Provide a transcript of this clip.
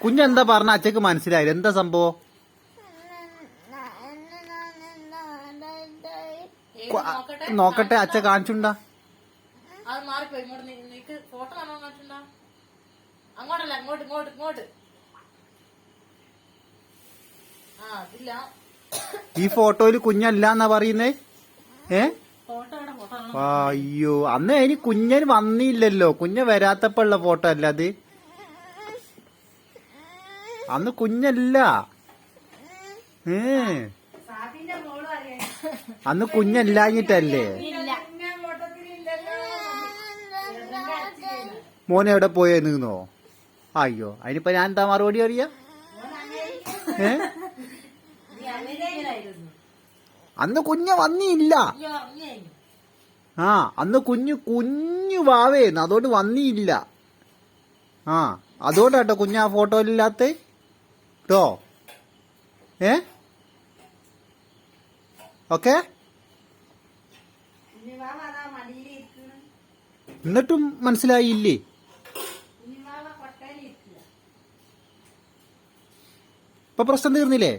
കുഞ്ഞെന്താ പറഞ്ഞ അച്ഛക്ക് മനസ്സിലായില്ല, എന്താ സംഭവം? നോക്കട്ടെ, അച്ഛ കാണിച്ചുണ്ടാ. അത് മാറിപ്പോയി. ഇങ്ങോട്ട് നിനക്ക് ഫോട്ടോ കാണാൻ കാണിച്ചുണ്ടാ. അങ്ങോട്ടല്ല, ഇങ്ങോട്ട് ഇങ്ങോട്ട് ഇങ്ങോട്ട്. ആ അതില്ല. ഈ ഫോട്ടോയില് കുഞ്ഞല്ലാന്നാ പറയുന്നേ. ഫോട്ടോ എവിടെ? ഫോട്ടോ അയ്യോ, അന്ന് ഇനി കുഞ്ഞന് വന്നില്ലല്ലോ. കുഞ്ഞ വരാത്തപ്പുള്ള ഫോട്ടോ അല്ല അത്. അന്ന് കുഞ്ഞല്ല. അന്ന് കുഞ്ഞല്ലാഞ്ഞിട്ടല്ലേ. മോനെ എവിടെ പോയേ നിന്നോ? അയ്യോ, അതിനിപ്പോ ഞാൻ എന്താ മറുപടി അറിയാ? അന്ന് കുഞ്ഞ വന്നില്ല. അന്ന് കുഞ്ഞു വാവേന്ന്, അതുകൊണ്ട് വന്നില്ല. അതുകൊണ്ടാട്ടോ കുഞ്ഞ ആ ഫോട്ടോയിലില്ലാത്ത കേട്ടോ. ഓക്കെ. എന്നിട്ടും മനസ്സിലായില്ലേ? ഇപ്പൊ പ്രശ്നം തീർന്നില്ലേ?